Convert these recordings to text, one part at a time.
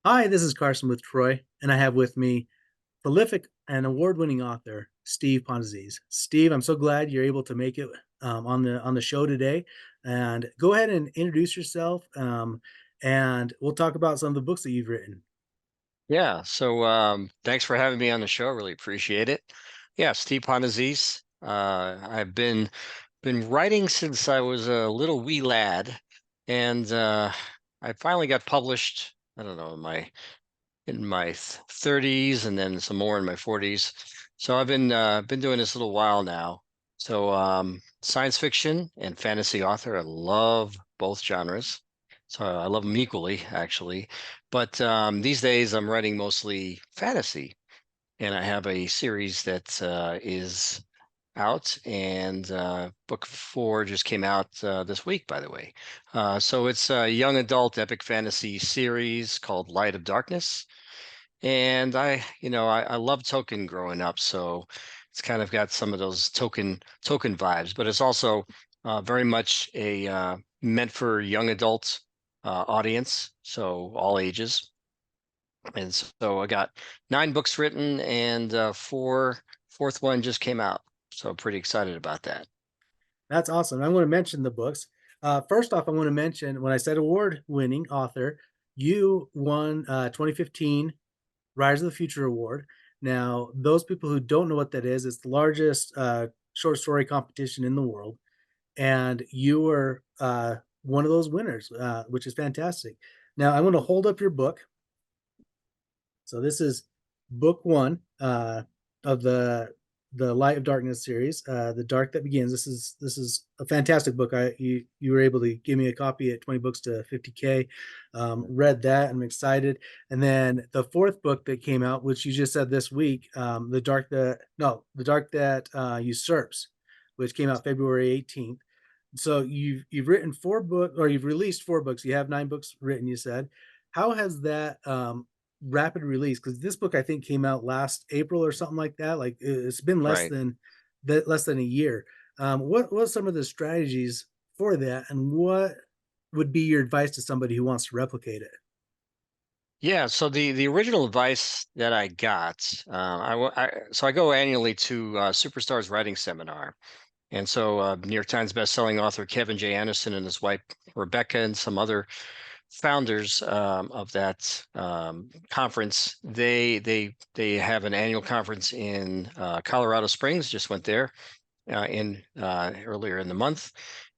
Hi, this is Carson with Troy, and I have with me prolific and award-winning author Steve Pantazis. Steve, I'm so glad you're able to make it on the show today. And go ahead and introduce yourself, and we'll talk about some of the books that you've written. Yeah, so thanks for having me on the show. Really appreciate it. Yeah, Steve Pantazis. I've been writing since I was a little wee lad, and I finally got published. I don't know, in my 30s, and then some more in my 40s. So I've been doing this a little while now. So science fiction and fantasy author. I love both genres. So I love them equally, actually. But these days I'm writing mostly fantasy, and I have a series that is out, and book four just came out this week, by the way. So it's a young adult epic fantasy series called Light of Darkness, and I love Tolkien growing up, so it's kind of got some of those Tolkien vibes, but it's also very much a meant for young adult audience, so all ages. And so I got 9 books written, and fourth one just came out, so pretty excited about that. That's awesome. I'm going to mention the books. First off, I want to mention when I said award-winning author, you won 2015 Rise of the Future Award. Now, those people who don't know what that is, it's the largest short story competition in the world, and you were one of those winners, which is fantastic. Now, I'm going to hold up your book. So this is book one of the Light of Darkness series, The Dark That Begins. This is a fantastic book. You were able to give me a copy at 20 books to 50K. Read that. I'm excited. And then the fourth book that came out, which you just said this week, The Dark That Usurps, which came out February 18th. So you've written 4 books, or you've released 4 books. You have 9 books written, you said. How has that rapid release, because this book I think came out last April or something like that. Like it's been Right. less than a year. What was some of the strategies for that, and what would be your advice to somebody who wants to replicate it? Yeah, so the original advice that I got, so I go annually to Superstars Writing Seminar. And so, New York Times bestselling author Kevin J. Anderson and his wife Rebecca and some other founders of that conference, they have an annual conference in Colorado Springs. Just went there in earlier in the month,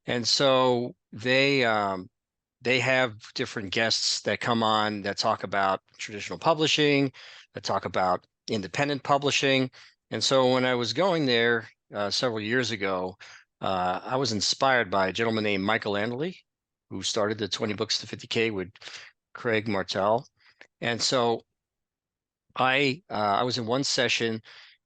and so they have different guests that come on that talk about traditional publishing, that talk about independent publishing. And so when I was going there several years ago, I was inspired by a gentleman named Michael Anderle, who started the 20 Books to 50K with Craig Martell. And so I was in one session,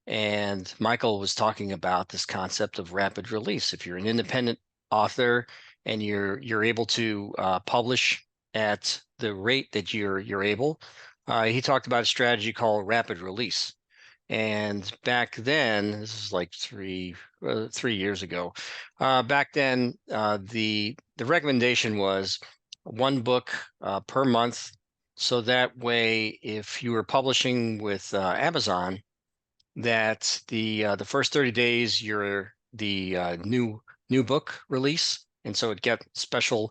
and Michael was talking about this concept of rapid release. If you're an independent author and you're able to publish at the rate that you're able, he talked about a strategy called rapid release. And back then, this is like 3 years ago. Back then, the recommendation was 1 book per month, so that way, if you were publishing with Amazon, that the first 30 days you're the new book release, and so it get special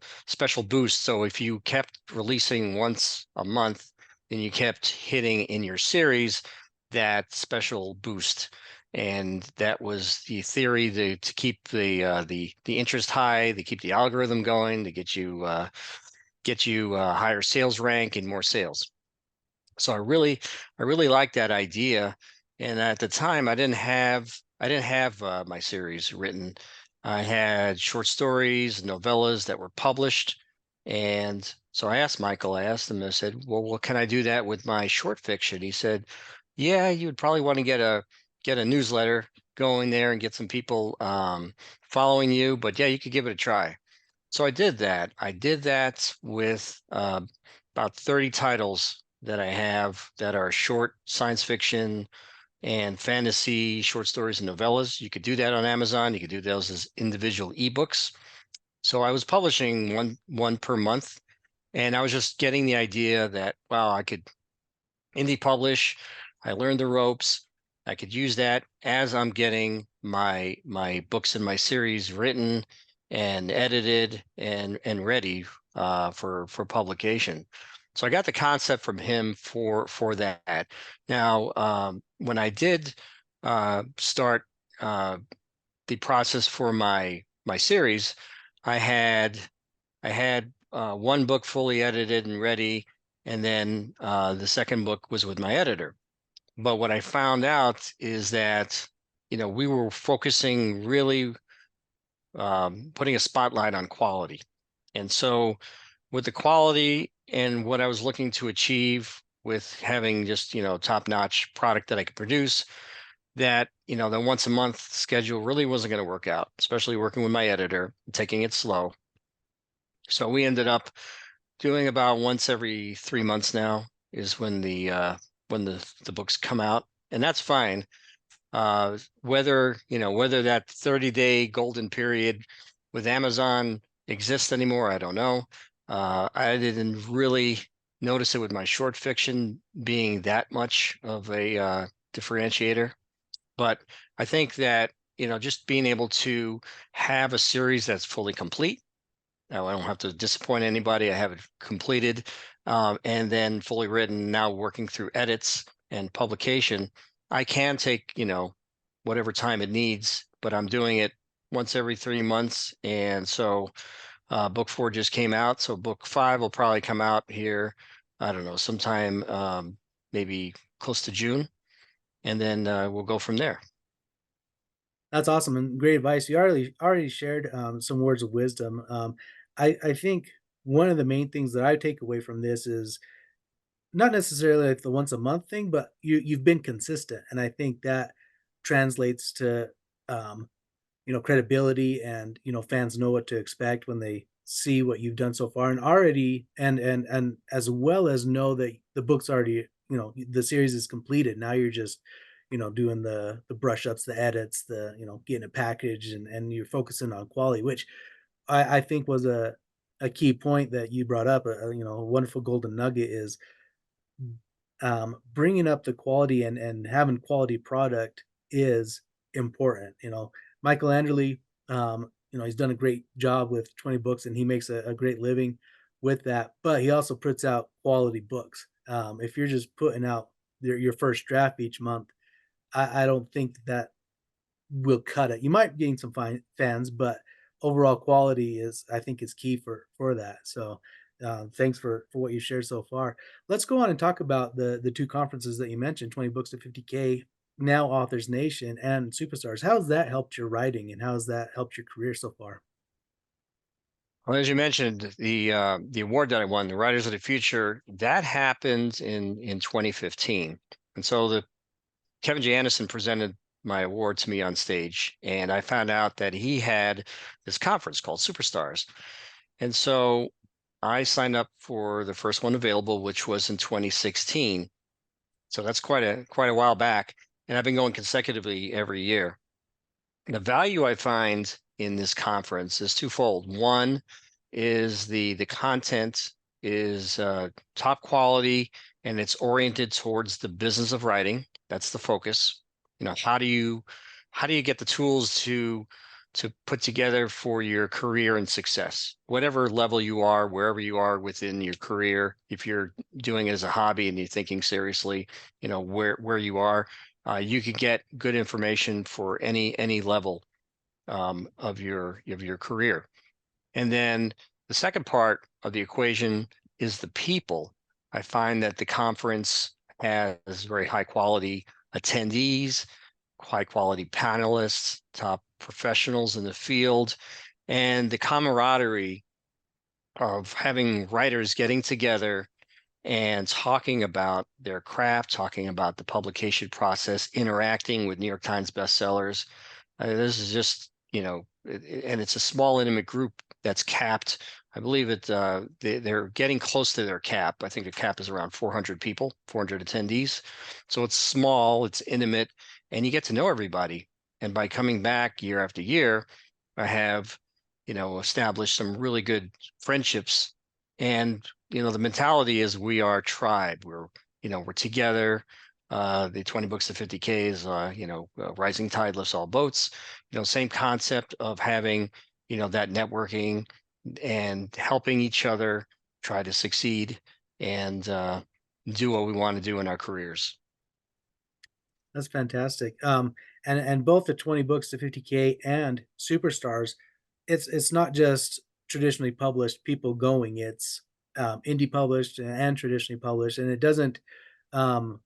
boost. So if you kept releasing once a month, then you kept hitting in your series that special boost. And that was the theory to keep the interest high, to keep the algorithm going, to get you higher sales rank and more sales. So I really like that idea. And at the time, I didn't have my series written. I had short stories, novellas that were published, and so I asked Michael. I asked him. I said, "Well, can I do that with my short fiction?" He said, "Yeah, you would probably want to get a newsletter going there and get some people following you, but yeah, you could give it a try." So I did that. I did that with about 30 titles that I have that are short science fiction and fantasy short stories and novellas. You could do that on Amazon. You could do those as individual ebooks. So I was publishing one per month, And I was just getting the idea that, wow, I could indie publish. I learned the ropes. I could use that as I'm getting my books and my series written and edited and ready for publication. So I got the concept from him for that. Now, when I did start uh, the process for my series, I had one book fully edited and ready, and then the second book was with my editor. But what I found out is that, we were focusing really, putting a spotlight on quality. And so with the quality and what I was looking to achieve with having just, top-notch product that I could produce, that, the once a month schedule really wasn't going to work out, especially working with my editor, taking it slow. So we ended up doing about once every 3 months now is when the books come out, and that's fine. Whether that 30-day golden period with Amazon exists anymore, I don't know. I didn't really notice it with my short fiction being that much of a differentiator, but I think that, just being able to have a series that's fully complete. I don't have to disappoint anybody. I have it completed, and then fully written. Now working through edits and publication. I can take, whatever time it needs, but I'm doing it once every 3 months. And so book 4 just came out. So book 5 will probably come out here, I don't know, sometime maybe close to June. And then we'll go from there. That's awesome and great advice. You already shared some words of wisdom. I think one of the main things that I take away from this is not necessarily like the once a month thing, but you've been consistent, and I think that translates to um, credibility, and fans know what to expect when they see what you've done so far, and already and as well as know that the book's already, the series is completed. Now you're just, doing the brush ups, the edits, the, getting it packaged, and you're focusing on quality, which I think was a key point that you brought up. A wonderful golden nugget is bringing up the quality, and having quality product is important. Michael Anderle, he's done a great job with 20 books, and he makes a great living with that. But he also puts out quality books. If you're just putting out your first draft each month, I don't think that will cut it. You might gain some fans, but overall quality is, I think, is key for that. So, thanks for what you shared so far. Let's go on and talk about the two conferences that you mentioned: 20 books to 50K, now Authors Nation, and Superstars. How's that helped your writing, and how's that helped your career so far? Well, as you mentioned, the award that I won, the Writers of the Future, that happened in 2015. And so the Kevin J. Anderson presented my award to me on stage, and I found out that he had this conference called Superstars. And so I signed up for the first one available, which was in 2016. So that's quite a while back, and I've been going consecutively every year. The value I find in this conference is twofold. One is the content is top quality, and it's oriented towards the business of writing. That's the focus. How do you get the tools to put together for your career and success, whatever level you are, wherever you are within your career. If you're doing it as a hobby and you're thinking seriously, where you are, you could get good information for any level of your career. And then the second part of the equation is the people. I find that the conference has very high quality attendees, high quality panelists, top professionals in the field, and the camaraderie of having writers getting together and talking about their craft, talking about the publication process, interacting with New York Times bestsellers. This is just, and it's a small, intimate group that's capped. I believe they're getting close to their cap. I think the cap is around 400 people, 400 attendees. So it's small, it's intimate, and you get to know everybody. And by coming back year after year, I have, established some really good friendships And the mentality is we are a tribe. We're together. The 20 books to 50Ks, rising tide lifts all boats. Same concept of having that networking and helping each other try to succeed and do what we want to do in our careers. That's fantastic. And both the 20 books to 50K and Superstars, it's not just traditionally published people going, it's indie published and traditionally published, and it doesn't um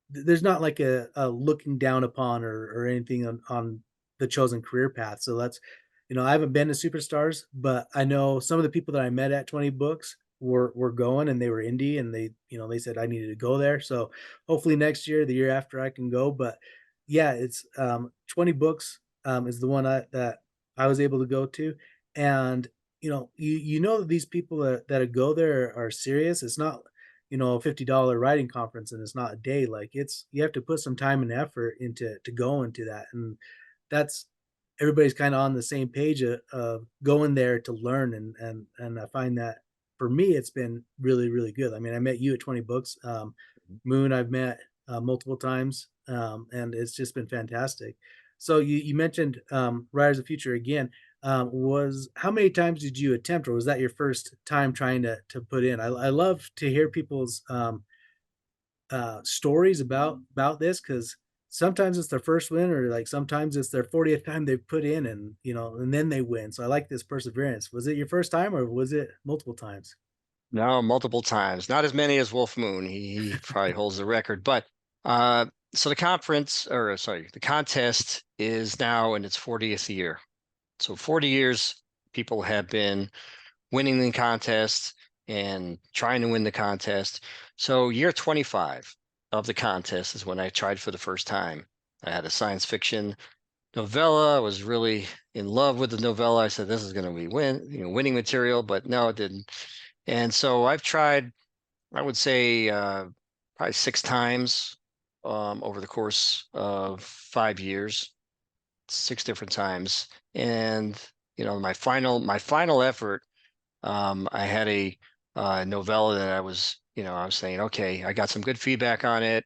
there's not like a looking down upon or anything on the chosen career path. So that's, I haven't been to Superstars, but I know some of the people that I met at 20 Books were going and they were indie and they said I needed to go there. So hopefully next year, the year after I can go. But yeah, it's 20 Books is the one that I was able to go to. And you know that these people that go there are serious. It's not a $50 writing conference and it's not a day. Like, it's you have to put some time and effort into go into that. And that's everybody's kind of on the same page of going there to learn. And I find that for me it's been really, really good. I mean, I met you at 20 Books. Moon I've met multiple times, and it's just been fantastic. So you mentioned Riders of the Future again. Was How many times did you attempt, or was that your first time trying to put in? I love to hear people's stories about this, because sometimes it's their first win, or like sometimes it's their 40th time they've put in, and and then they win. So I like this perseverance. Was it your first time, or was it multiple times? No, multiple times. Not as many as Wolf Moon. He probably holds the record. But uh, so the conference, or sorry, the contest is now in its 40th year. So 40 years, people have been winning the contest and trying to win the contest. So year 25 of the contest is when I tried for the first time. I had a science fiction novella. I was really in love with the novella. I said, this is going to be winning material, but no, it didn't. And so I've tried, I would say, probably 6 times over the course of 5 years, 6 different times. And my final effort, I had a novella that I was saying, okay, I got some good feedback on it.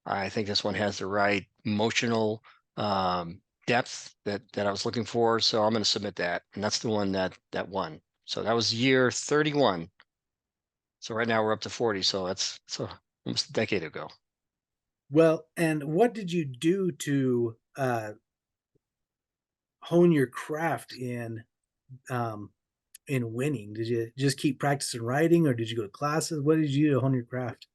I think this one has the right emotional depth that I was looking for. So I'm going to submit that, and that's the one that won. So that was year 31. So right now we're up to 40. So that's almost a decade ago. Well, and what did you do to hone your craft um, in winning? Did you just keep practicing writing, or did you go to classes? What did you do to hone your craft?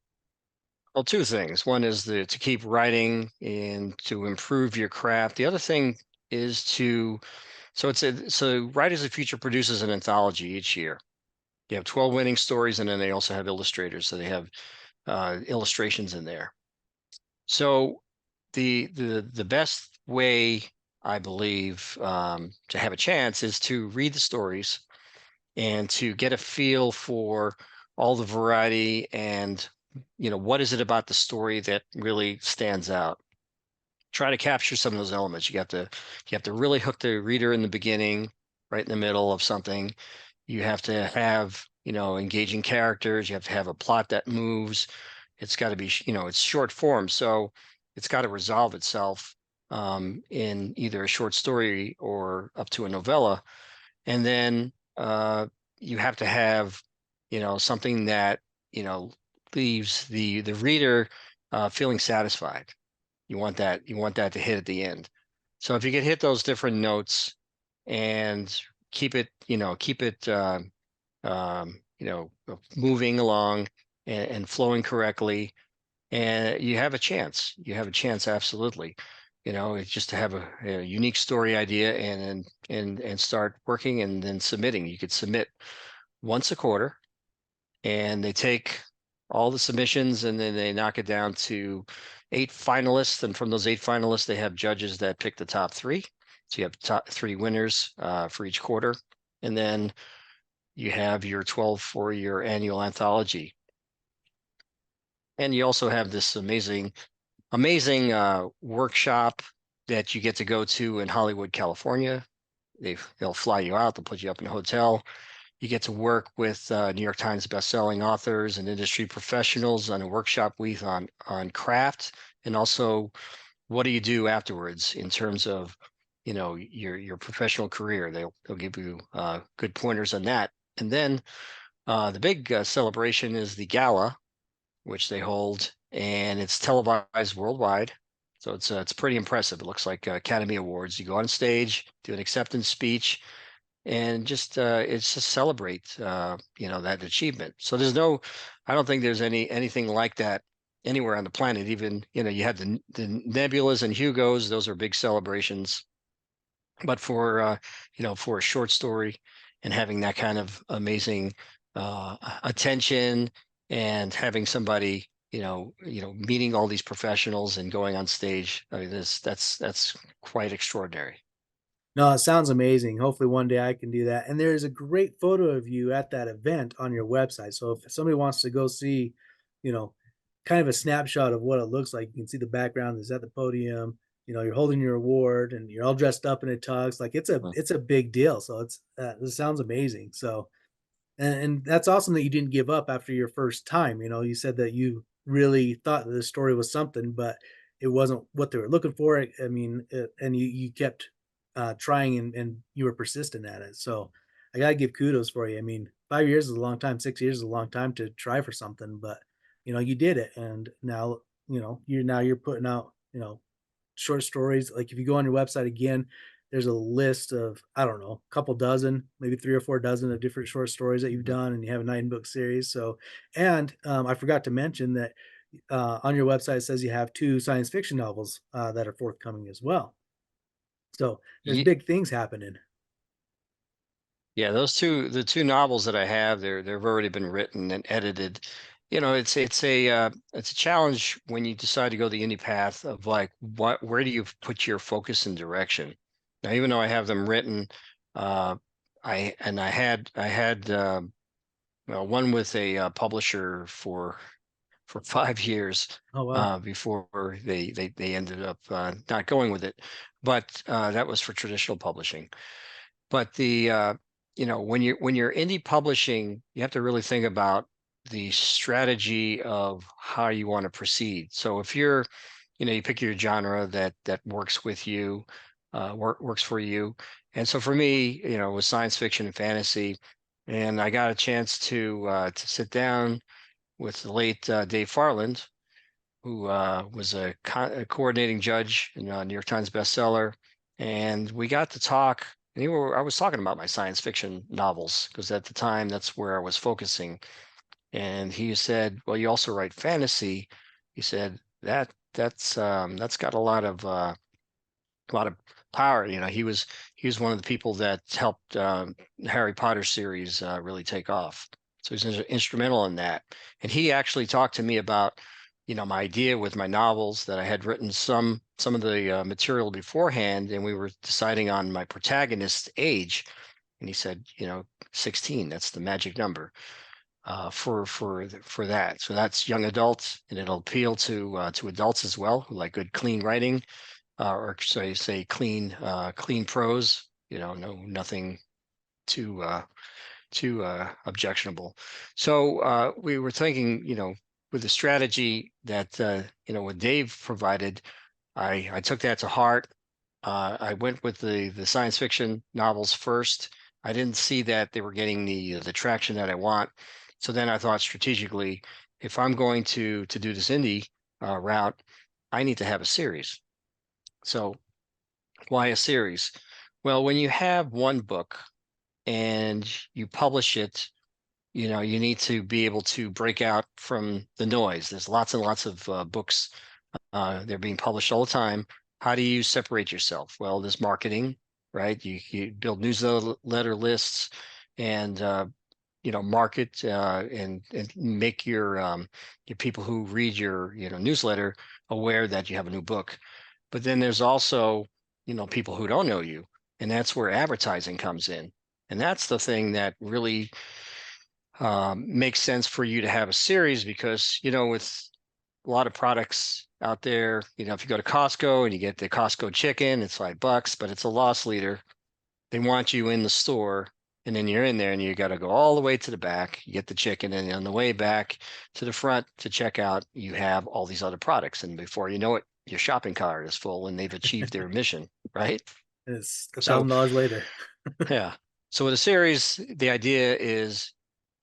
Well, two things. One is to keep writing and to improve your craft. The other thing is so Writers of the Future produces an anthology each year. You have 12 winning stories, and then they also have illustrators, so they have illustrations in there. So the best way, I believe, to have a chance is to read the stories and to get a feel for all the variety, and what is it about the story that really stands out. Try to capture some of those elements. You have to really hook the reader in the beginning, right in the middle of something. You have to have engaging characters. You have to have a plot that moves. It's got to be it's short form, so it's got to resolve itself in either a short story or up to a novella. And then you have to have something that you know leaves the reader feeling satisfied. You want that to hit at the end. So if you could hit those different notes and keep it moving along and flowing correctly, and you have a chance. You have a chance, absolutely. It's just to have a unique story idea, and start working and then submitting. You could submit once a quarter, and they take all the submissions and then they knock it down to 8 finalists. And from those 8 finalists, they have judges that pick the top three. So you have top three winners for each quarter. And then you have your 12 for your annual anthology. And you also have this amazing workshop that you get to go to in Hollywood, California. They'll fly you out, they'll put you up in a hotel. You get to work with New York Times best-selling authors and industry professionals on a workshop week on craft, and also what do you do afterwards in terms of, your professional career. They'll give you good pointers on that. And then the big celebration is the gala, which they hold, and it's televised worldwide. So it's pretty impressive. It looks like Academy Awards. You go on stage, do an acceptance speech, and just it's just celebrate that achievement. So I don't think there's anything like that anywhere on the planet. Even you had the Nebulas and Hugos; those are big celebrations. But for a short story and having that kind of amazing attention, and having somebody meeting all these professionals and going on stage, I mean, that's quite extraordinary. No, it sounds amazing. Hopefully one day I can do that. And there's a great photo of you at that event on your website. So if somebody wants to go see, you know, kind of a snapshot of what it looks like, you can see the background is at the podium, you're holding your award and you're all dressed up in a tux. Like it's a big deal. So it sounds amazing. So and that's awesome that you didn't give up after your first time. You said that you really thought that the story was something, but it wasn't what they were looking for. I mean, and you kept trying and you were persistent at it. So I gotta give kudos for you. I mean, 5 years is a long time. 6 years is a long time to try for something, but you did it, and now you're putting out short stories. Like if you go on your website again, there's a list of, I don't know, a couple dozen, maybe 3 or 4 dozen of different short stories that you've Mhm. done, and you have a 9-book series. So, and I forgot to mention that on your website it says you have 2 science fiction novels that are forthcoming as well. So there's big things happening. Yeah, the two novels that I have, they've already been written and edited. It's a challenge when you decide to go the indie path of like where do you put your focus and direction. Now, even though I have them written, uh, I had well, one with a publisher for 5 years Oh wow. before they ended up not going with it, but that was for traditional publishing. But when you're indie publishing, you have to really think about the strategy of how you want to proceed. So if you pick your genre that works with you, works for you. And so for me, it was science fiction and fantasy, and I got a chance to sit down with the late Dave Farland, who was a coordinating judge and New York Times bestseller. And we got to talk. And I was talking about my science fiction novels because at the time that's where I was focusing. And he said, "Well, you also write fantasy." He said that's got a lot of power. He was one of the people that helped the Harry Potter series really take off. So he's instrumental in that. And he actually talked to me about my idea with my novels, that I had written some of the material beforehand, and we were deciding on my protagonist's age. And he said, 16. That's the magic number for that. So that's young adults, and it'll appeal to adults as well who like good clean writing, or say clean prose. No, nothing too objectionable. So we were thinking, with the strategy that what Dave provided, I took that to heart. I went with the science fiction novels first. I didn't see that they were getting the traction that I want. So then I thought strategically, if I'm going to do this indie route, I need to have a series. So why a series? Well, when you have one book and you publish it, you need to be able to break out from the noise. There's lots and lots of books. They're being published all the time. How do you separate yourself? Well, there's marketing, right? You build newsletter lists, and market, and make your people who read your newsletter aware that you have a new book. But then there's also, people who don't know you, and that's where advertising comes in. And that's the thing that really makes sense for you to have a series, because, with a lot of products out there, if you go to Costco and you get the Costco chicken, it's $5, but it's a loss leader. They want you in the store and then you're in there and you got to go all the way to the back, you get the chicken, and on the way back to the front to check out, you have all these other products. And before you know it, your shopping cart is full and they've achieved their mission, right? It's a So, $1,000 later. yeah. So with a series, the idea is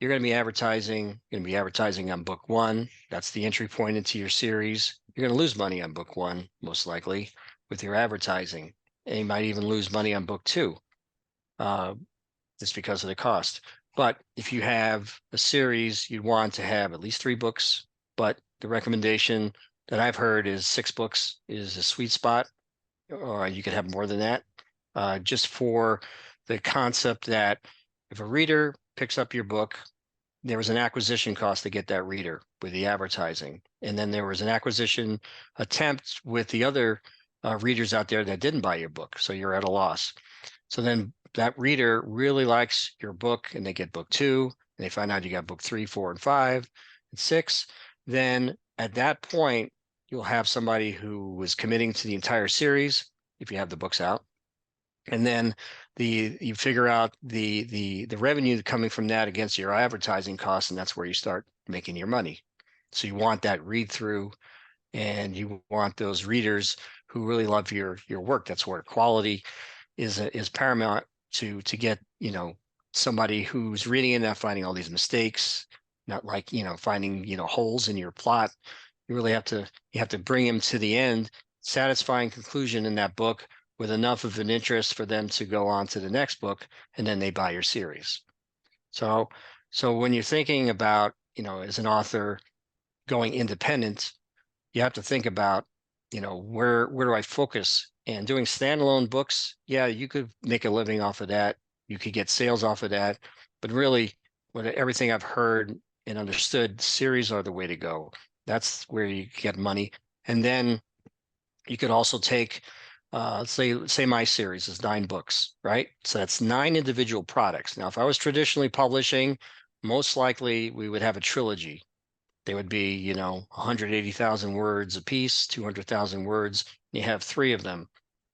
you're going to be advertising on book one. That's the entry point into your series. You're going to lose money on book one, most likely, with your advertising. And you might even lose money on book two, uh, just because of the cost. But if you have a series, you'd want to have at least 3 books. But the recommendation that I've heard is 6 books is a sweet spot, or you could have more than that, just for the concept that if a reader picks up your book, there was an acquisition cost to get that reader with the advertising. And then there was an acquisition attempt with the other readers out there that didn't buy your book. So you're at a loss. So then that reader really likes your book and they get book two, and they find out you got book three, four, and five, and six. Then at that point, you'll have somebody who was committing to the entire series if you have the books out. And then you figure out the revenue coming from that against your advertising costs, and that's where you start making your money. So you want that read through, and you want those readers who really love your work. That's where quality is paramount to get, somebody who's reading it, not finding all these mistakes, not like, finding, holes in your plot. You have to bring them to the end, satisfying conclusion in that book with enough of an interest for them to go on to the next book, and then they buy your series. So so when you're thinking about, as an author going independent, you have to think about, where do I focus? And doing standalone books, yeah, you could make a living off of that. You could get sales off of that. But really, with everything I've heard and understood, series are the way to go. That's where you get money. And then you could also take, say my series is 9 books, right? So that's 9 individual products. Now, if I was traditionally publishing, most likely we would have a trilogy. They would be, 180,000 words a piece, 200,000 words. You have 3 of them.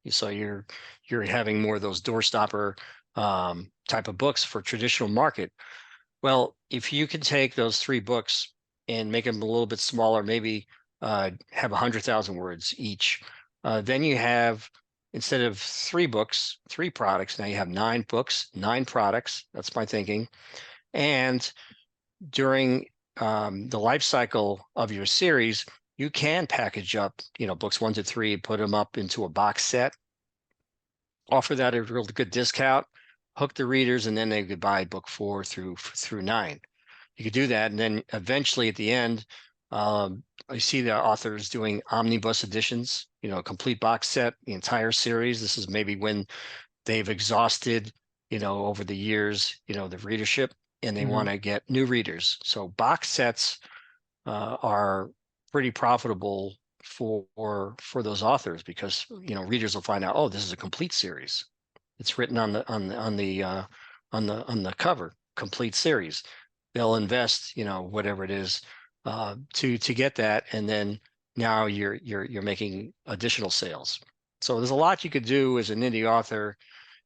So you're having more of those doorstopper type of books for traditional market. Well, if you can take those 3 books and make them a little bit smaller, maybe have 100,000 words each, then you have, instead of 3 books, 3 products, now you have 9 books, 9 products. That's my thinking. And during the life cycle of your series, you can package up, books 1 to 3, put them up into a box set, offer that at a real good discount, hook the readers, and then they could buy book 4 through 9. You could do that, and then eventually at the end, I see the authors doing omnibus editions, a complete box set, the entire series. This is maybe when they've exhausted, over the years, the readership, and they want Mhm. to get new readers. So box sets are pretty profitable for those authors, because readers will find out, oh, this is a complete series. It's written on the cover, complete series. They'll invest, whatever it is, to get that, and then now you're making additional sales. So there's a lot you could do as an indie author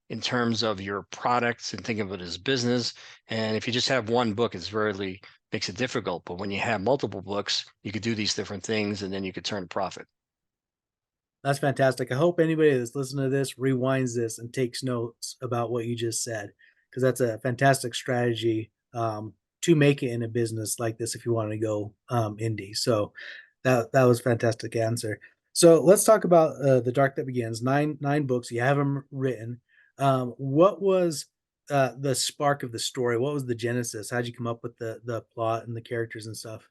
in terms of your products and think of it as business. And if you just have one book, it's really makes it difficult. But when you have multiple books, you could do these different things, and then you could turn a profit. That's fantastic. I hope anybody that's listening to this rewinds this and takes notes about what you just said, because that's a fantastic strategy to make it in a business like this if you want to go indie. So that was a fantastic answer. So let's talk about the Dark That Begins. Nine books. You have them written. What was the spark of the story? What was the genesis? How'd you come up with the plot and the characters and stuff?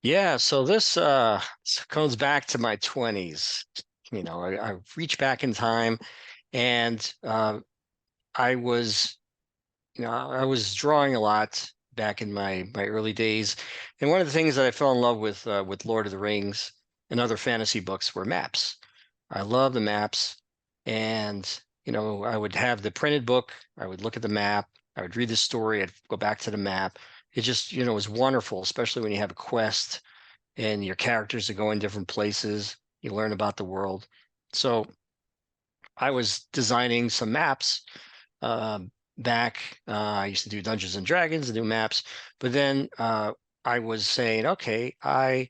Yeah, so this goes back to my 20s. I reached back in time, and I was, I was drawing a lot back in my early days. And one of the things that I fell in love with Lord of the Rings and other fantasy books were maps. I love the maps. And, I would have the printed book, I would look at the map, I would read the story, I'd go back to the map. It just, was wonderful, especially when you have a quest and your characters are going different places. You learn about the world. So I was designing some maps, back. I used to do Dungeons and Dragons and do maps, but then I was saying, okay, I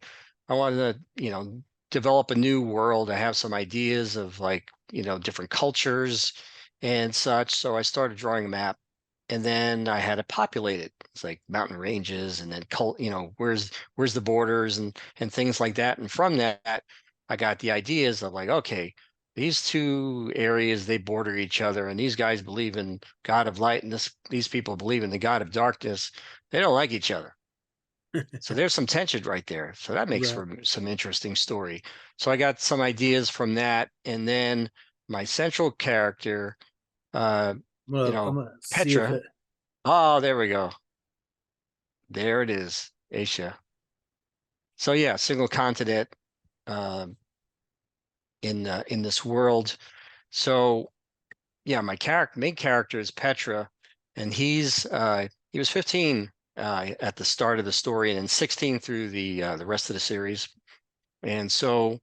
wanted to, develop a new world. I have some ideas of like, different cultures and such. So I started drawing a map, and then I had to populate it. It's like mountain ranges, and then where's the borders and things like that. And from that, I got the ideas of like, okay, these two areas, they border each other, and these guys believe in God of light, and these people believe in the God of darkness. They don't like each other. So there's some tension right there. So that makes Right. for some interesting story. So I got some ideas from that, and then my central character, uh, Well, I'm gonna see if Petra. it. Oh, there we go. There it is, Asia. So yeah, single continent uh, in this world. So yeah, my main character is Petra, and he was 15 at the start of the story, and then 16 through the rest of the series. And so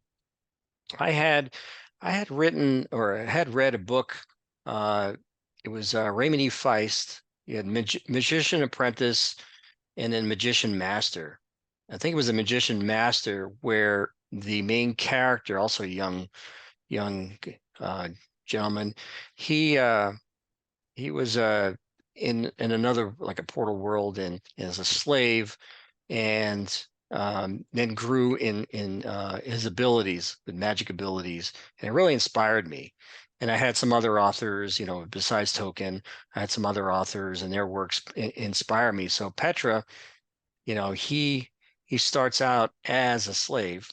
I had I had written or had read a book. Uh, it was Raymond E. Feist. You had Magician Apprentice and then Magician Master. I think it was a Magician Master where the main character, also a young uh, gentleman, he uh, he was in another like a portal world and as a slave, and then grew in his abilities, with magic abilities, and it really inspired me. And I had some other authors, besides Tolkien, I had some other authors and their works inspire me. So Petra, he starts out as a slave,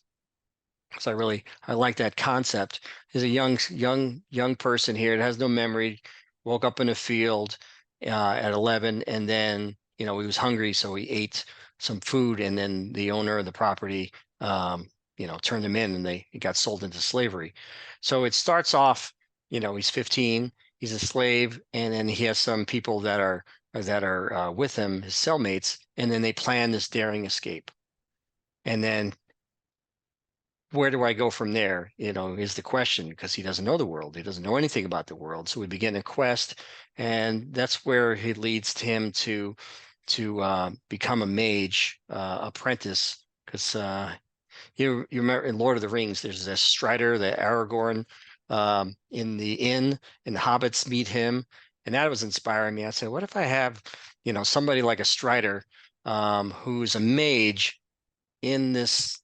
so I like that concept. There's a young person here that has no memory, woke up in a field at 11, and then he was hungry, so he ate some food, and then the owner of the property turned him in, and he got sold into slavery. So it starts off, he's 15, he's a slave, and then he has some people that are with him, his cellmates, and then they plan this daring escape. And then where do I go from there? Is the question, because he doesn't know the world. He doesn't know anything about the world. So we begin a quest, and that's where he leads him to become a mage apprentice. Because you remember in Lord of the Rings, there's this Strider, the Aragorn, in the inn, and the hobbits meet him, and that was inspiring me. I said, what if I have, somebody like a Strider, who's a mage in this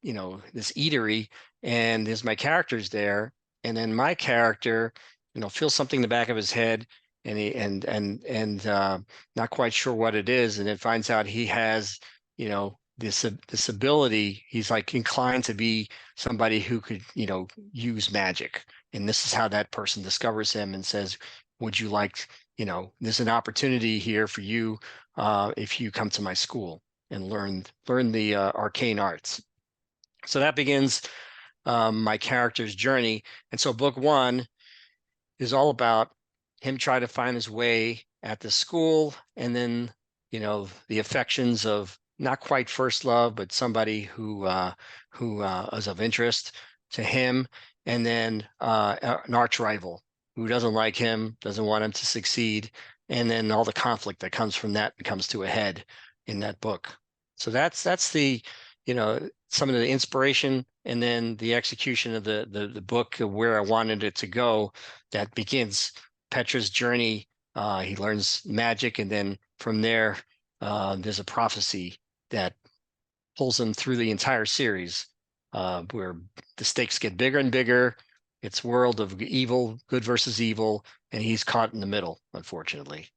eatery, and there's my characters there, and then my character feels something in the back of his head, and he and not quite sure what it is, and then finds out he has this ability. He's like inclined to be somebody who could use magic, and this is how that person discovers him and says, would you like, there's an opportunity here for you if you come to my school and learn the arcane arts. So that begins my character's journey. And so book one is all about him trying to find his way at the school, and then the affections of not quite first love, but somebody who is of interest to him, and then an arch rival who doesn't like him, doesn't want him to succeed, and then all the conflict that comes from that comes to a head in that book. So that's the some of the inspiration, and then the execution of the book of where I wanted it to go. That begins Petra's journey. He learns magic, and then from there, there's a prophecy that pulls him through the entire series, where the stakes get bigger and bigger. It's world of evil, good versus evil, and he's caught in the middle, unfortunately.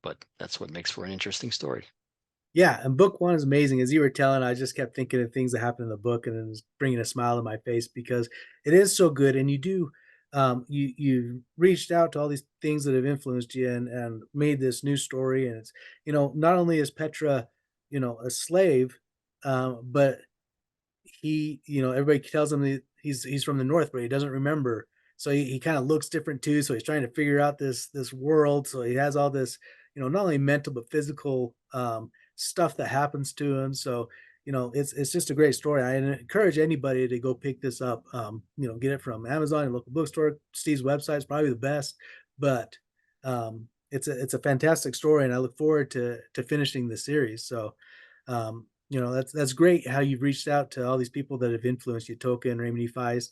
But that's what makes for an interesting story. Yeah, and book one is amazing. As you were telling, I just kept thinking of things that happened in the book, and it was bringing a smile to my face because it is so good. And you do, you reached out to all these things that have influenced you and made this new story. And it's not only is Petra, a slave, but everybody tells him that he's from the north, but he doesn't remember. So he kind of looks different too. So he's trying to figure out this world. So he has all this, not only mental but physical stuff that happens to him. So it's just a great story. I encourage anybody to go pick this up. Get it from Amazon and local bookstore. Steve's website is probably the best, but it's a fantastic story, and I look forward to finishing the series. So, that's great how you've reached out to all these people that have influenced you, Tolkien, Raymond E. Feist.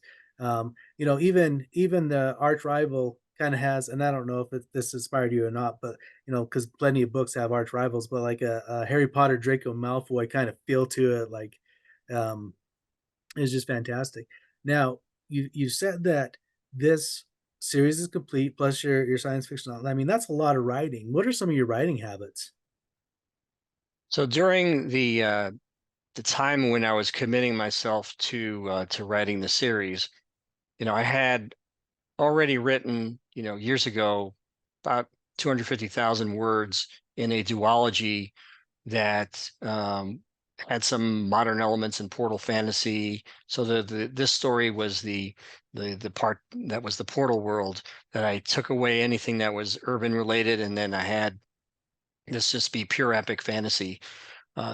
Even the arch rival kind of has, and I don't know if this inspired you or not, but because plenty of books have arch rivals, but like a Harry Potter Draco Malfoy kind of feel to it, like um, is just fantastic. Now, you said that this series is complete, plus your science fiction novel. I mean, that's a lot of writing. What are some of your writing habits? So during the time when I was committing myself to writing the series, I had already written, years ago, about 250,000 words in a duology that had some modern elements in portal fantasy. So this story was the part that was the portal world, that I took away anything that was urban related, and then I had this just be pure epic fantasy.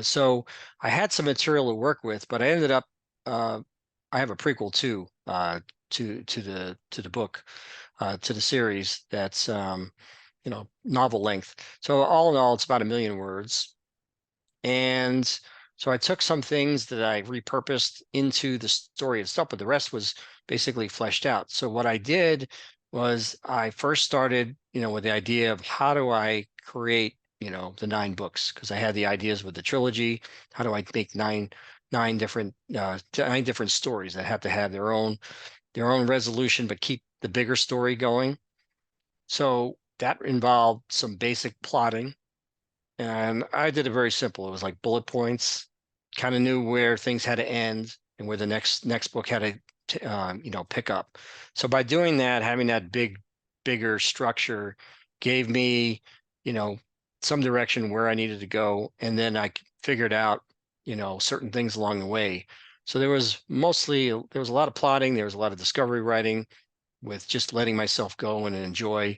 So I had some material to work with, but I ended up uh, I have a prequel too, to the book, to the series, that's novel length. So all in all, it's about 1 million words. And so I took some things that I repurposed into the story itself, but the rest was basically fleshed out. So what I did was I first started, with the idea of how do I create, the 9 books, because I had the ideas with the trilogy. How do I make nine different stories that have to have their own resolution, but keep the bigger story going? So that involved some basic plotting, and I did it very simple. It was like bullet points, kind of knew where things had to end and where the next book had to pick up. So by doing that, having that bigger structure gave me, you know, some direction where I needed to go, and then figured out, certain things along the way. So there was a lot of plotting, there was a lot of discovery writing, with just letting myself go and enjoy,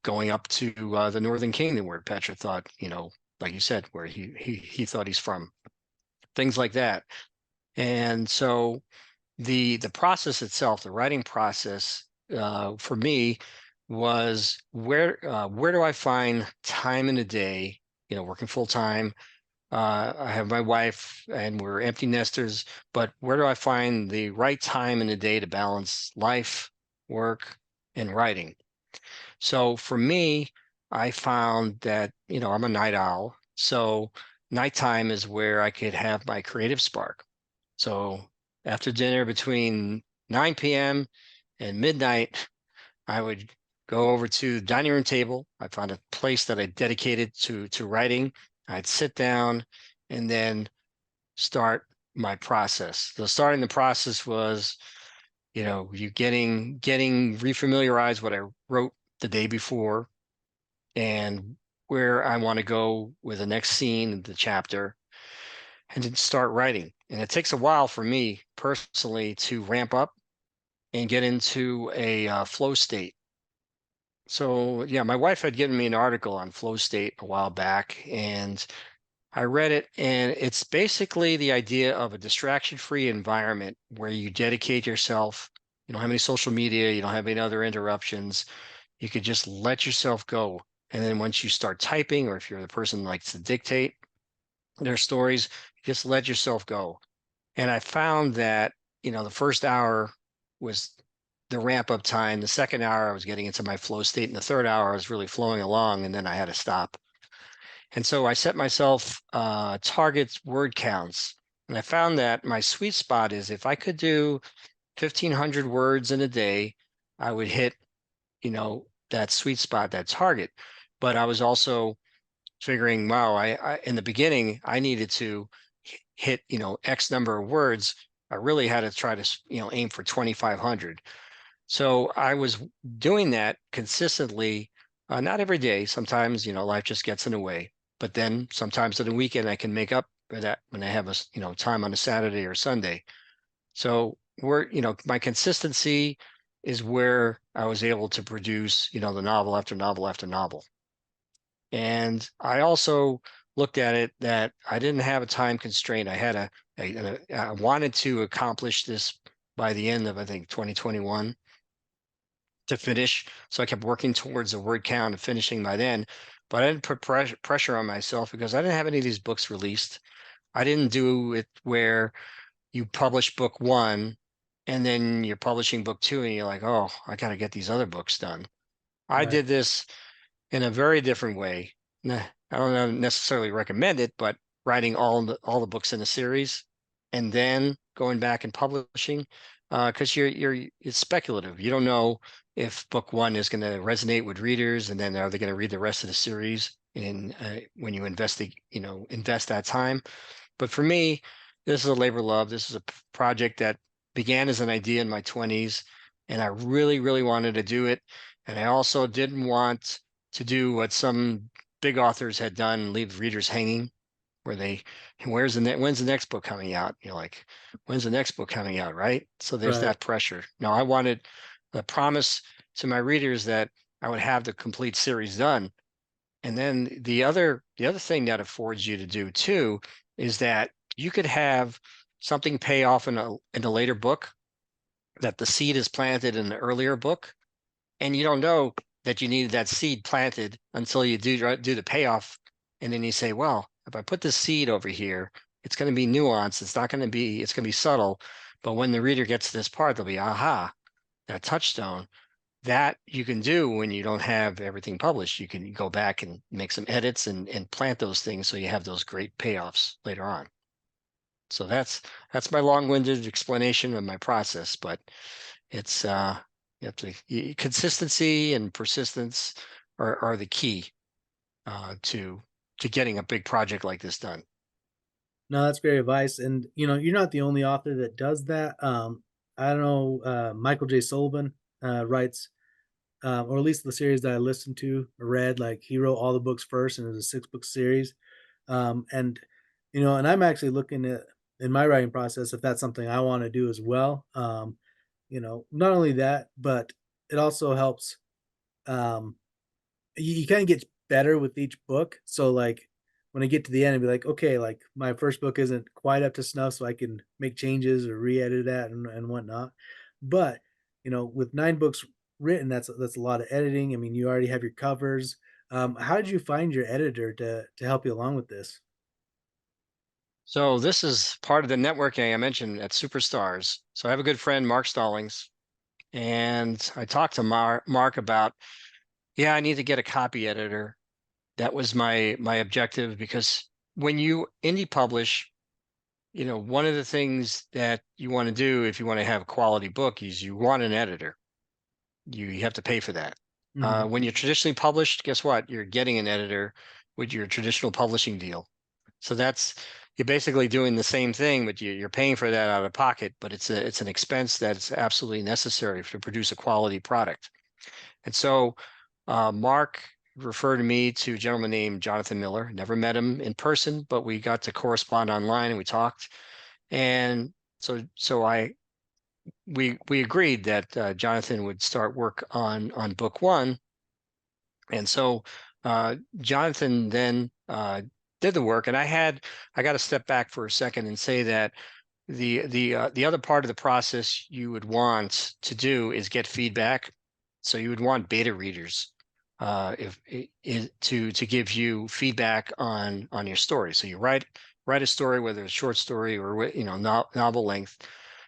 going up to the Northern Kingdom, where Petra thought, like you said, where he thought he's from, things like that. And so the process itself, the writing process, for me, was where do I find time in a day, working full time. I have my wife and we're empty nesters, but where do I find the right time in the day to balance life, work, and writing? So for me, I found that, I'm a night owl. So nighttime is where I could have my creative spark. So after dinner, between 9 p.m. and midnight, I would go over to the dining room table. I found a place that I dedicated to writing. I'd sit down and then start my process. So starting the process was, you getting refamiliarized what I wrote the day before, and where I want to go with the next scene, the chapter, and then start writing. And it takes a while for me personally to ramp up and get into a flow state. So yeah, my wife had given me an article on flow state a while back, and I read it, and it's basically the idea of a distraction-free environment where you dedicate yourself. You don't have any social media, you don't have any other interruptions. You could just let yourself go. And then once you start typing, or if you're the person who likes to dictate their stories, just let yourself go. And I found that, the first hour was the ramp up time. The second hour, I was getting into my flow state. And the third hour, I was really flowing along. And then I had to stop. And so I set myself targets word counts. And I found that my sweet spot is if I could do 1,500 words in a day, I would hit, that sweet spot, that target. But I was also figuring, wow, I in the beginning, I needed to hit, X number of words. I really had to try to, aim for 2,500. So I was doing that consistently, not every day. Sometimes, life just gets in the way. But then sometimes on the weekend, I can make up for that when I have time on a Saturday or Sunday. So my consistency is where I was able to produce, the novel after novel after novel. And I also looked at it that I didn't have a time constraint. I wanted to accomplish this by the end of, I think, 2021. to finish. So I kept working towards a word count and finishing by then. But I didn't put pressure on myself because I didn't have any of these books released. I didn't do it where you publish book one and then you're publishing book two and you're like, oh, I got to get these other books done. I Right. did this in a very different way. I don't necessarily recommend it, but writing all the books in a series and then going back and publishing, because you're it's speculative. You don't know if book one is going to resonate with readers, and then are they going to read the rest of the series? And when you invest that time. But for me, this is a labor of love. This is a project that began as an idea in my 20s, and I really, really wanted to do it. And I also didn't want to do what some big authors had done and leave readers hanging, where when's the next book coming out? You're like, when's the next book coming out, right? So there's Right. that pressure. Now I wanted the promise to my readers that I would have the complete series done. And then the other thing that affords you to do too is that you could have something pay off in a later book, that the seed is planted in the earlier book, and you don't know that you needed that seed planted until you do the payoff, and then you say, well, if I put this seed over here, it's going to be nuanced. It's going to be subtle, but when the reader gets to this part, they'll be, aha, that touchstone. That you can do when you don't have everything published. You can go back and make some edits and plant those things so you have those great payoffs later on. So that's my long-winded explanation of my process, but it's you have to consistency and persistence are the key to getting a big project like this done. No, that's great advice, and, you're not the only author that does that. I don't know, Michael J. Sullivan, writes, or at least the series that I listened to or read, like, he wrote all the books first, and it was a six-book series. And, and I'm actually looking at in my writing process if that's something I wanna do as well. Not only that, but it also helps, um you kinda get better with each book, so, like, when I get to the end, and be like, "Okay, like, my first book isn't quite up to snuff, so I can make changes or re-edit that and whatnot." But, with 9 books written, that's a lot of editing. I mean, you already have your covers. How did you find your editor to help you along with this? So this is part of the networking I mentioned at Superstars. So I have a good friend, Mark Stallings, and I talked to Mark about, yeah, I need to get a copy editor. That was my objective because when you indie publish, one of the things that you want to do if you want to have a quality book is you want an editor. You have to pay for that. Mhm. When you're traditionally published, guess what? You're getting an editor with your traditional publishing deal. So you're basically doing the same thing, but you're paying for that out of pocket. But it's an expense that's absolutely necessary to produce a quality product. And so Mark referred me to a gentleman named Jonathan Miller. Never met him in person, but we got to correspond online and we talked. And so we agreed that Jonathan would start work on book one. And so Jonathan then did the work, and I got to step back for a second and say that the other part of the process you would want to do is get feedback. So you would want beta readers if to give you feedback on your story. So you write a story, whether it's short story or novel length.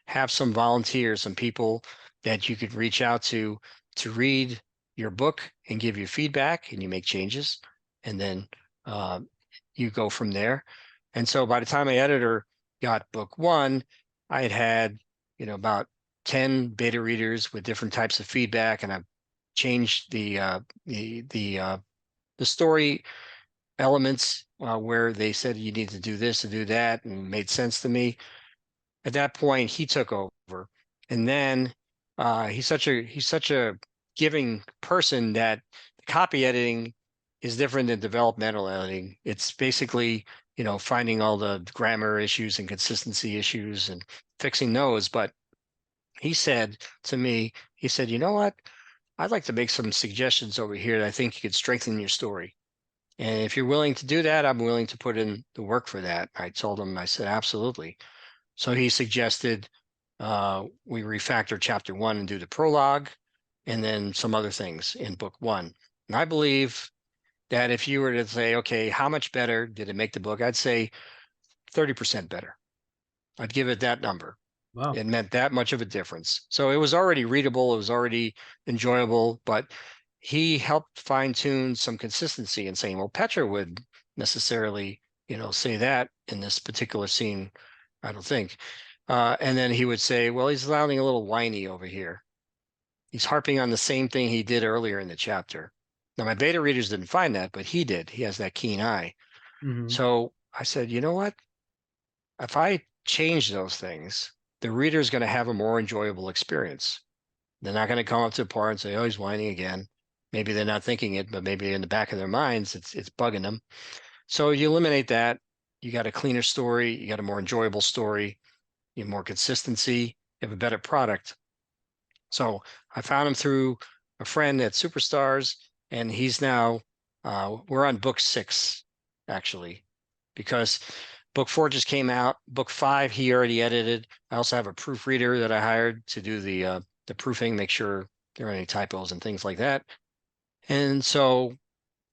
Have some volunteers, some people that you could reach out to read your book and give you feedback, and you make changes, and then uh, you go from there. And so by the time my editor got book one, I had about 10 beta readers with different types of feedback, and I've changed the story elements where they said you need to do this to do that, and made sense to me. At that point, he took over, and then he's such a giving person that copy editing is different than developmental editing. It's basically finding all the grammar issues and consistency issues and fixing those. But he said to me, he said, you know what? I'd like to make some suggestions over here that I think you could strengthen your story. And if you're willing to do that, I'm willing to put in the work for that. I told him, I said, absolutely. So he suggested we refactor chapter one and do the prologue. and then some other things in book one. And I believe that if you were to say, okay, how much better did it make the book? I'd say 30% better. I'd give it that number. Wow. It meant that much of a difference. So it was already readable, it was already enjoyable, but he helped fine tune some consistency in saying, well, Petra would necessarily, say that in this particular scene, I don't think. And then he would say, well, he's sounding a little whiny over here. He's harping on the same thing he did earlier in the chapter. Now, my beta readers didn't find that, but he did. He has that keen eye. Hmm. So I said, you know what? If I change those things, the reader is going to have a more enjoyable experience. They're not going to come up to the part and say, "Oh, he's whining again." Maybe they're not thinking it, but maybe in the back of their minds, it's bugging them. So you eliminate that. You got a cleaner story. You got a more enjoyable story. You have more consistency. You have a better product. So I found him through a friend at Superstars, and he's now we're on book 6 actually, because book 4 just came out. Book 5 he already edited. I also have a proofreader that I hired to do the proofing, make sure there aren't any typos and things like that. And so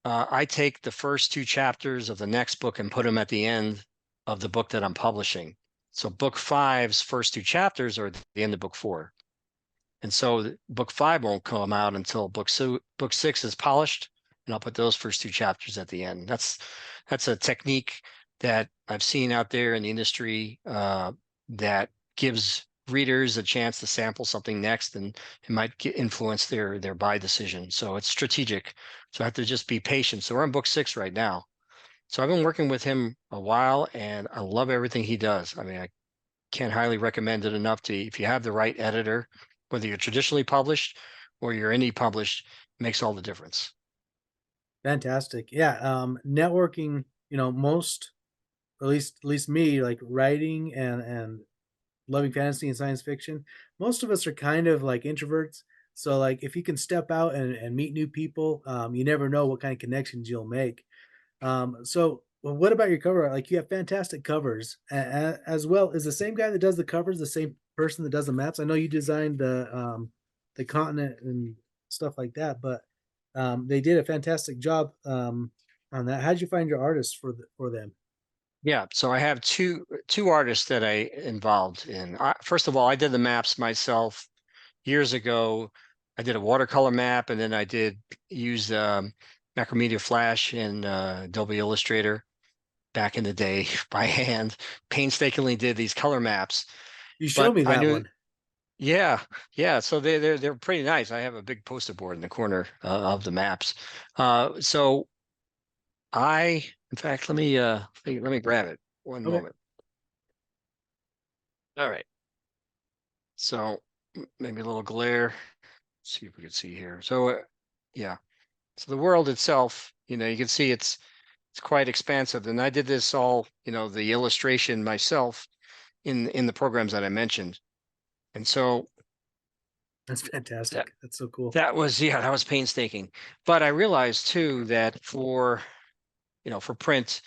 I take the first 2 chapters of the next book and put them at the end of the book that I'm publishing. So book 5's first 2 chapters are at the end of book 4. And so book 5 won't come out until book 6 is polished, and I'll put those first 2 chapters at the end. That's a technique that I've seen out there in the industry that gives readers a chance to sample something next, and it might influence their buy decision. So it's strategic. So I have to just be patient. So we're on book 6 right now. So I've been working with him a while, and I love everything he does. I mean, I can't highly recommend it enough to, if you have the right editor, whether you're traditionally published or you're indie published, makes all the difference. Fantastic. Yeah. Networking, most, at least me, like writing and loving fantasy and science fiction, most of us are kind of like introverts. So like if you can step out and meet new people, you never know what kind of connections you'll make. So well, what about your cover art? Like you have fantastic covers as well. Is the same guy that does the covers the same person that does the maps? I know you designed the continent and stuff like that, but they did a fantastic job on that. How'd you find your artists for them? Yeah, so I have two artists that I involved in. First of all, I did the maps myself years ago. I did a watercolor map, and then I did use Macromedia Flash and Adobe Illustrator back in the day by hand. Painstakingly did these color maps, You showed but me I that knew. one. Yeah, yeah. So they're pretty nice. I have a big poster board in the corner of the maps. So in fact, let me grab it. One Okay. moment. All right. So maybe a little glare. See if we can see here. So yeah. So the world itself, you can see it's quite expansive. And I did this all, the illustration myself in the programs that I mentioned. And so That's that fantastic. That's so cool. that was yeah, that was painstaking. But I realized too that for print,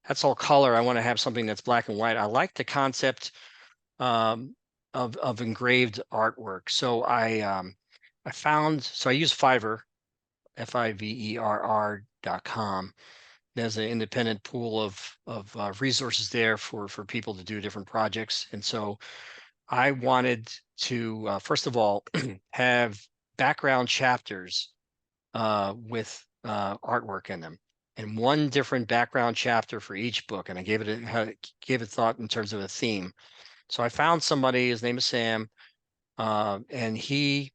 that's all color. I want to have something that's black and white. I like the concept um, of engraved artwork. So I use Fiverr, Fiverr.com. There's an independent pool of resources there for people to do different projects. And so I wanted to first of all have background chapters with artwork in them, and one different background chapter for each book. And I gave it thought in terms of a theme. So I found somebody. His name is Sam, and he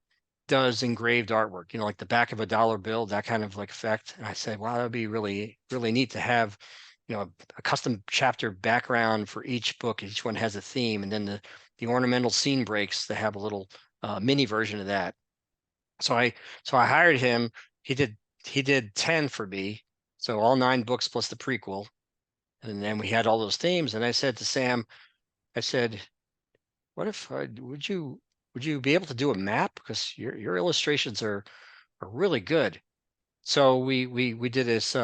does engraved artwork. Like the back of a dollar bill, that kind of like effect. And I said, wow, that'd be really really neat to have, a custom chapter background for each book. Each one has a theme, and then the ornamental scene breaks to have a little mini version of that. So I hired him. He did 10 for me. So all 9 books plus the prequel. And then we had all those themes. And I said to Sam, I said, what if would you be able to do a map? Because your illustrations are really good. So we did this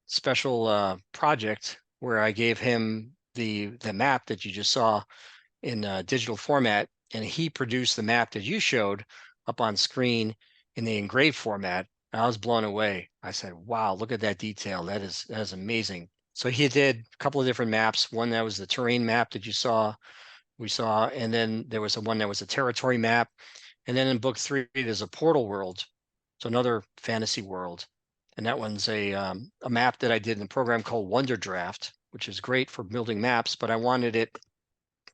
special project where I gave him the map that you just saw in digital format, and he produced the map that you showed up on screen in the engraved format. I was blown away. I said, "Wow, look at that detail. That is amazing." So he did a couple of different maps. One that was the terrain map that we saw, and then there was a one that was a territory map. And then in book three, there's a portal world, so another fantasy world, and that one's a map that I did in a program called Wonder Draft, which is great for building maps. But I wanted it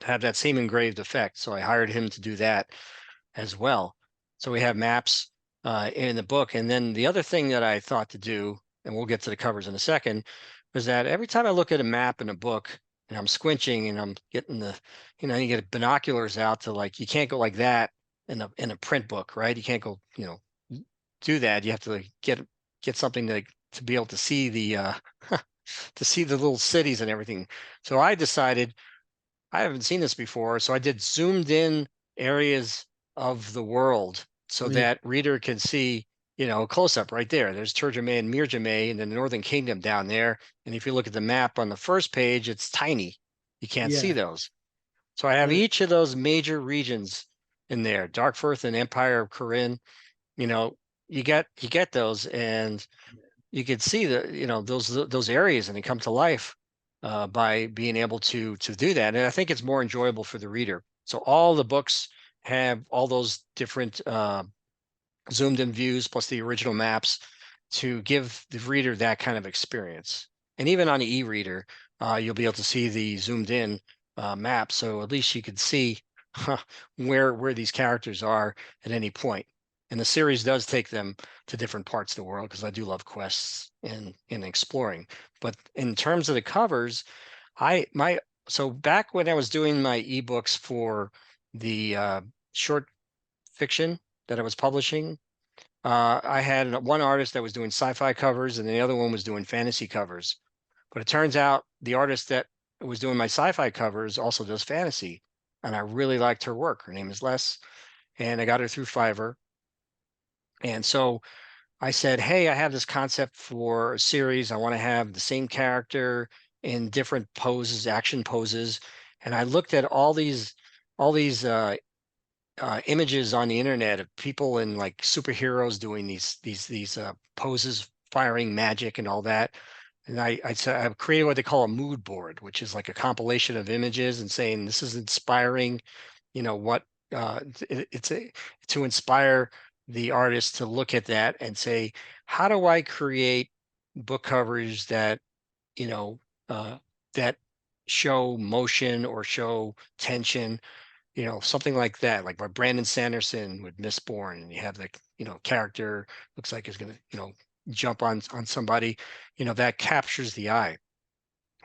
to have that same engraved effect, so I hired him to do that as well. So we have maps in the book. And then the other thing that I thought to do, and we'll get to the covers in a second, was that every time I look at a map in a book and I'm squinching and I'm getting you get binoculars out to, like, you can't go like that in a print book, right? You can't go, do that. You have to, like, get something to be able to see to see the little cities and everything. So I decided I haven't seen this before, so I did zoomed in areas of the world so Sweet. that reader can see, close up right there. There's Terjame and Mirjame in the Northern Kingdom down there. And if you look at the map on the first page, it's tiny. You can't see Yeah. those. So I have Uh, each of those major regions in there. Darkfirth and Empire of Corinne, you know, you get those, and you could see those areas, and they come to life by being able to do that. And I think it's more enjoyable for the reader. So all the books have all those different zoomed in views plus the original maps to give the reader that kind of experience. And even on the e-reader, you'll be able to see the zoomed in map, so at least you can see where these characters are at any point. And the series does take them to different parts of the world, because I do love quests and exploring. But in terms of the covers, I my so back when I was doing my ebooks for the short fiction that I was publishing, I had one artist that was doing sci-fi covers, and the other one was doing fantasy covers. But it turns out the artist that was doing my sci-fi covers also does fantasy, and I really liked her work. Her name is Les, and I got her through Fiverr. And so I said, "Hey, I have this concept for a series. I want to have the same character in different poses, action poses." And I looked at all these images on the internet of people in, like, superheroes doing these poses, firing magic and all that. And I said I've created what they call a mood board, which is like a compilation of images and saying this is inspiring. What it's to inspire the artist to look at that and say, how do I create book covers that you know uh, that show motion or show tension, something like that, like by Brandon Sanderson with Mistborn, and you have the character looks like is going to jump on somebody, that captures the eye.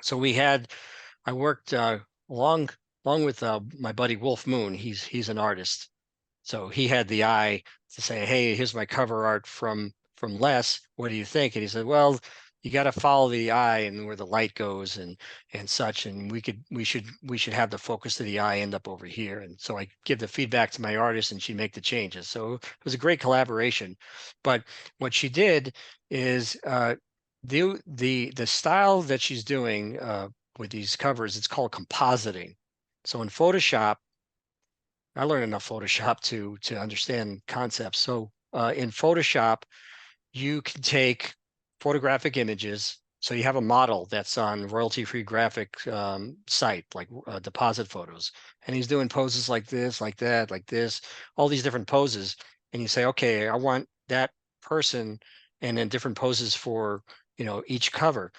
So I worked along along with my buddy Wolf Moon. He's an artist, so he had the eye to say, "Hey, here's my cover art from Les. What do you think?" And he said, "Well, you got to follow the eye and where the light goes and such. And we should have the focus of the eye end up over here." And so I give the feedback to my artist, and she'd make the changes. So it was a great collaboration. But what she did is the style that she's doing with these covers, it's called compositing. So in Photoshop, I learned enough Photoshop to understand concepts. So in Photoshop, you can take photographic images. So you have a model that's on royalty-free graphic site, like Deposit Photos, and he's doing poses like this, like that, like this, all these different poses. And you say, okay, I want that person, and then different poses for each cover.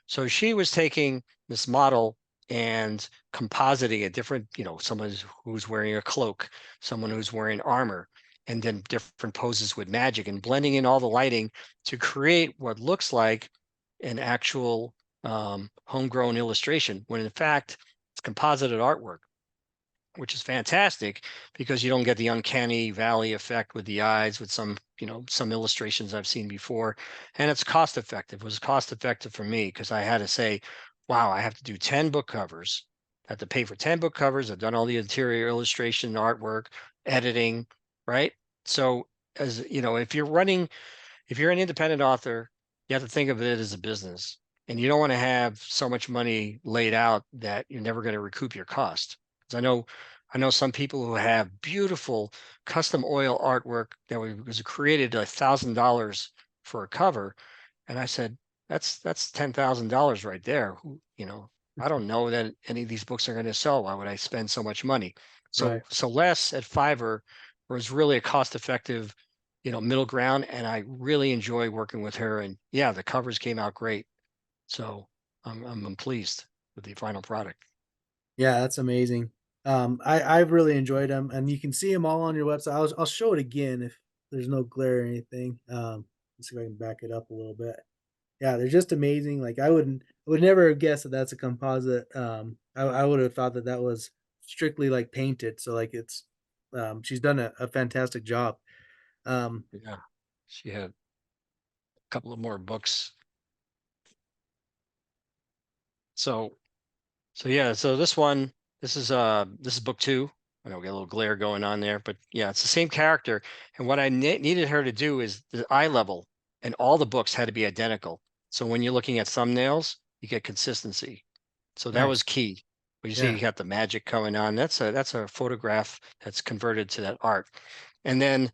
So she was taking this model and compositing a different, someone who's wearing a cloak, someone who's wearing armor, and then different poses with magic, and blending in all the lighting to create what looks like an actual homegrown illustration, when in fact it's composited artwork, which is fantastic because you don't get the uncanny valley effect with the eyes with some illustrations I've seen before. And it's cost effective. It was cost effective for me because I had to say, wow, I have to do 10 book covers. I have to pay for 10 book covers. I've done all the interior illustration, artwork, editing, right? So as you know, if you're an independent author, you have to think of it as a business, and you don't want to have so much money laid out that you're never going to recoup your cost. Because I know I know some people who have beautiful custom oil artwork that was created $1,000 for a cover, and I said, that's $10,000 right there. I don't know that any of these books are going to sell. Why would I spend so much money? Right. So less at Fiverr was really a cost-effective, middle ground, and I really enjoy working with her. And yeah, the covers came out great. So I'm pleased with the final product. Yeah, that's amazing. I've really enjoyed them, and you can see them all on your website. I'll show it again if there's no glare or anything. Let's see if I can back it up a little bit. Yeah, they're just amazing. Like I would never have guessed that that's a composite. I would have thought that that was strictly like painted. So like she's done a fantastic job. Um, Yeah, she had a couple of more books. So So yeah, so this is book two. I know we got a little glare going on there, but yeah, it's the same character. And what I needed her to do is the eye level, and all the books had to be identical. So when you're looking at thumbnails, you get consistency. So that was nice. key. But you see, Yeah. you got the magic coming on. That's a photograph that's converted to that art. And then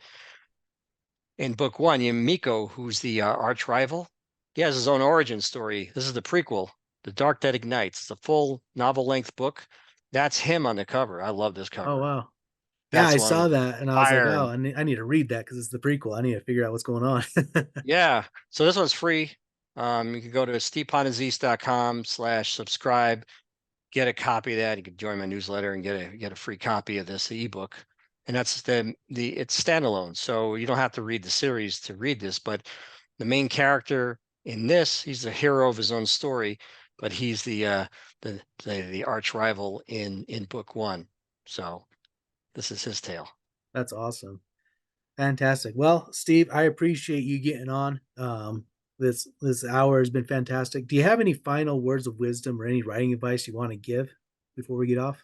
in book one, you Miko, who's the arch rival. He has his own origin story. This is the prequel, The Dark That Ignites. It's a full novel length book. That's him on the cover. I love this Oh cover. wow. Yeah, That's I the one saw with the that and I was like, fire. oh, And I need to read that because it's the prequel. I need to figure out what's going on. yeah, so this one's free. You can go to steveponazis.com/subscribe, get a copy of that. You can join my newsletter and get a free copy of this ebook. And that's it's standalone, so you don't have to read the series to read this. But the main character in this, he's the hero of his own story, but he's the arch rival in book one. So this is his tale. That's awesome. Fantastic. Well, Steve, I appreciate you getting on. This hour has been fantastic. Do you have any final words of wisdom or any writing advice you want to give before we get off?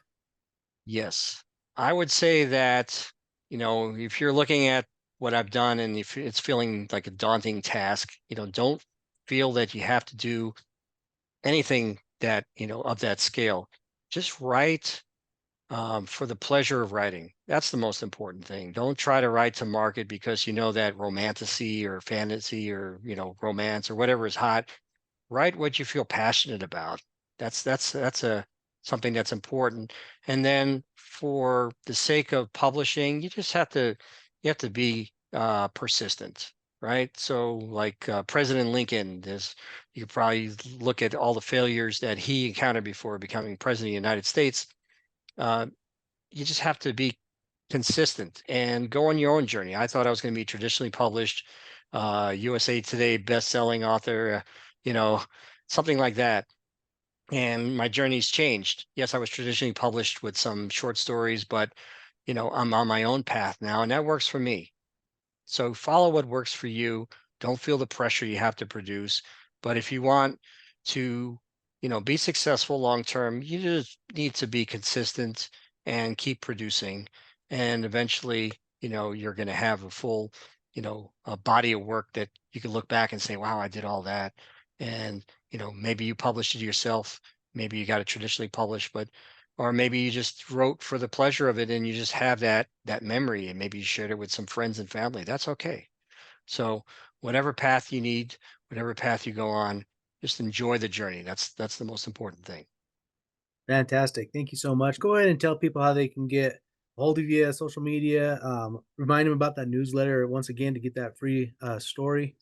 Yes, I would say that if you're looking at what I've done and if it's feeling like a daunting task, don't feel that you have to do anything that of that scale. Just write for the pleasure of writing. That's the most important thing. Don't try to write to market because you know that romantasy or fantasy or romance or whatever is hot. Write what you feel passionate about. That's a something that's important. And then for the sake of publishing, you have to be persistent, right? So like President Lincoln, you could probably look at all the failures that he encountered before becoming president of the United States. Uh, you just have to be consistent and go on your own journey. I thought I was going to be traditionally published, USA Today best-selling author, you know, something like that. And my journey's changed. Yes, I was traditionally published with some short stories, but I'm on my own path now, and that works for me. So follow what works for you. Don't feel the pressure you have to produce. But if you want to, be successful long term, you just need to be consistent and keep producing. And eventually, you're going to have a full, a body of work that you can look back and say, wow, I did all that. And, maybe you published it yourself. Maybe you got it traditionally published, or maybe you just wrote for the pleasure of it and you just have that memory and maybe you shared it with some friends and family. That's okay. So whatever path you need, whatever path you go on, just enjoy the journey. That's the most important thing. Fantastic. Thank you so much. Go ahead and tell people how they can get a hold of you, social media. Remind them about that newsletter once again to get that free story.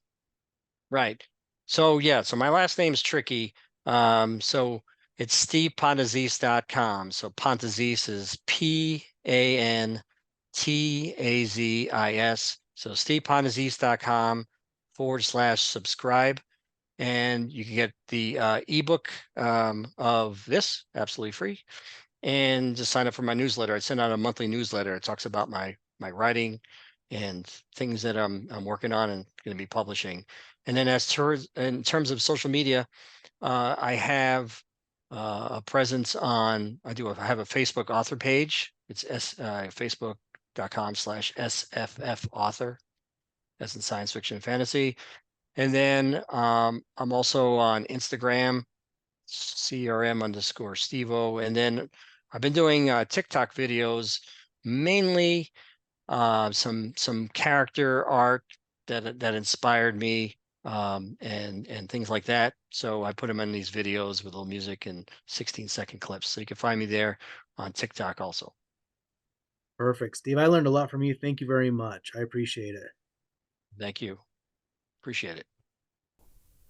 Right. So yeah, so my last name's tricky. So it's stevepantazis.com. So Pantazis is Pantazis. So stevepantazis.com/subscribe. And you can get the ebook of this absolutely free, and just sign up for my newsletter. I send out a monthly newsletter. It talks about my writing and things that I'm working on and going to be publishing. And then in terms of social media, I have a presence on. I have a Facebook author page. It's facebook.com/sff author, as in science fiction and fantasy. And then I'm also on Instagram, CRM underscore Stevo. And then I've been doing TikTok videos, mainly some character art that inspired me, and things like that. So I put them in these videos with little music and 16-second clips. So you can find me there on TikTok also. Perfect. Steve, I learned a lot from you. Thank you very much. I appreciate it. Thank you. Appreciate it.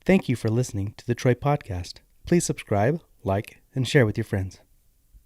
Thank you for listening to the Troy Podcast. Please subscribe, like, and share with your friends.